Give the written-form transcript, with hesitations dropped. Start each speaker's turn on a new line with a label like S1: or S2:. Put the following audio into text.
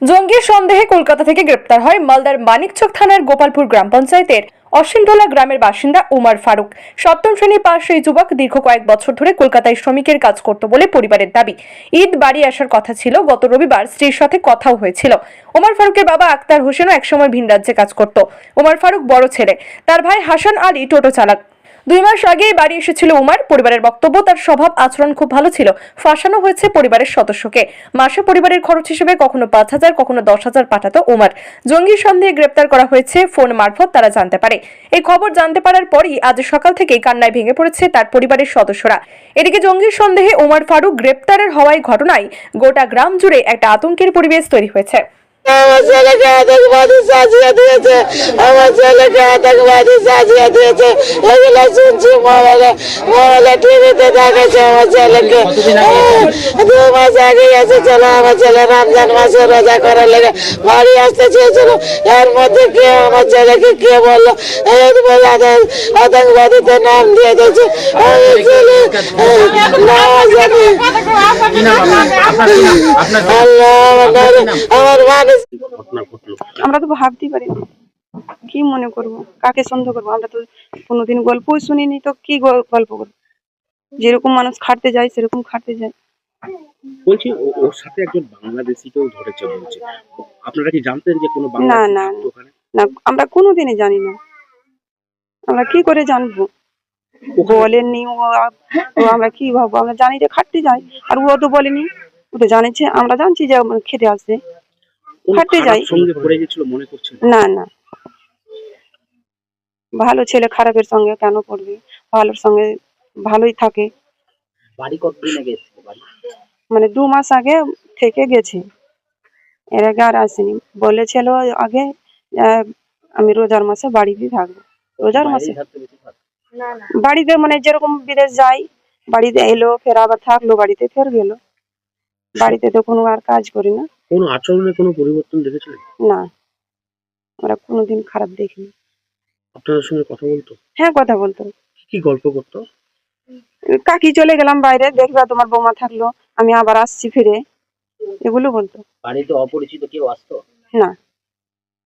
S1: জঙ্গির সন্দেহে কলকাতা থেকে গ্রেপ্তার হয় মালদার মানিকচক থানার গোপালপুর গ্রাম পঞ্চায়েতের অশ্বিনটোলা গ্রামের বাসিন্দা উমার ফারুক। সপ্তম শ্রেণী পাশ এই যুবক দীর্ঘ কয়েক বছর ধরে কলকাতায় শ্রমিকের কাজ করত বলে পরিবারের দাবি। ঈদ বাড়ি আসার কথা ছিল, গত রবিবার স্ত্রীর সাথে কথাও হয়েছিল। উমার ফারুকের বাবা আক্তার হোসেনও একসময় ভিন রাজ্যে কাজ করত। উমার ফারুক বড় ছেলে, তার ভাই হাসান আলী টোটো চালক। 2 মাস আগেই বাড়ি এসেছিল উমার। পরিবারের বক্তব্য, তার স্বভাব আচরণ খুব ভালো ছিল। ফাঁসানো হয়েছে পরিবারের সদস্যকে। মাসে পরিবারের খরচ হিসেবে কখনো 5,000 কখনো 10,000 পাঠাতো উমার। জঙ্গি সন্দেহে গ্রেপ্তার করা হয়েছে ফোন মারফত তারা জানতে পারে। এই খবর জানতে পারার পরই আজ সকাল থেকেই কান্নায় ভেঙে পড়েছে তার পরিবারের সদস্যরা। এদিকে জঙ্গির সন্দেহে উমার ফারুক গ্রেপ্তারের হওয়ায় ঘটনায় গোটা গ্রাম জুড়ে একটা আতঙ্কের পরিবেশ তৈরি হয়েছে।
S2: আমার ছেলেকে আতঙ্কবাদী সাজিয়ে দিয়েছে, আমার ছেলেকে আতঙ্কবাদী সাজিয়ে দিয়েছে। এগুলো শুনছি মোবাইলে টিভিতে দেখেছে। আমার ছেলেকে 2 মাস আগে এসেছিল। আমার ছেলে রমজান মাসে রোজা করার লেগে বাড়ি আসতে চেয়েছিল। এর মধ্যে কে আমার ছেলেকে কে বললো আতঙ্কবাদীতে নাম দিয়ে দিয়েছে। আমার ছেলে আমার মানুষ।
S3: আমরা তো ভাবতেই পারি না, কি মনে করব, কাকে সন্দেহ করবো? আমরা তো কোনোদিন গল্পই শুনিনি, তো কি গল্প করবো? যেরকম মানুষ খাটতে যায় সেরকম খাটতে যায়।
S4: বলছি ওর সাথে একজন বাংলাদেশিকেও ধরেছে বলছে। আপনারা কি জানতেন যে কোনো
S3: না
S4: বাংলাদেশি
S3: না
S4: থাকতো ওখানে?
S3: না, আমরা কোনোদিনই জানি না। আমরা কি করে জানবো? বলেননি ও, আমরা কি ভাববো? আমরা জানি যে খাটতে যায়, আর ও তো বলেনি। ও তো জানিছে, আমরা জানছি যে খেতে আসে,
S4: কোনো
S3: খাটতে
S4: খারাপ
S3: যাই।
S4: সঙ্গে পড়ে গেছিল মনে করছেন?
S3: না না, ভালো ছেলে খারাপের সঙ্গে কেন পড়বে? ভালোর সঙ্গে ভালোই থাকে।
S4: বাড়ি কতদিন আগে এসেছিল বাড়ি?
S3: মানে 2 মাস আগে থেকে গেছে, এর আগে আর আসেনি। বলেছিল আগে আমি রোজার মাসে বাড়িতে থাকবো। রোজার মাসে
S4: বাইরেই থাকতে বেশি ভালো।
S3: বাড়িতে, মানে যেরকম বিদেশ যাই, বাড়িতে এলো, ফের আবার থাকলো, বাড়িতে ফের গেল। বাড়িতে তো কোনো আর কাজ করি না।
S4: কোনো আচরণে কোনো পরিবর্তন দেখেছিলেন?
S3: না, আমরা কোনোদিন খারাপ দেখিনি।
S4: আপনাদের সঙ্গে কথা বলতো?
S3: হ্যাঁ, কথা বলতো।
S4: কি গল্প করতো?
S3: কাকি চলে গেলাম বাইরে, দেখবা তোমার বৌমা থাকলো, আমি আবার আসছি ফিরে, এগুলো বলতো।
S4: বাড়িতে অপরিচিত কেউ আসতো?
S3: না।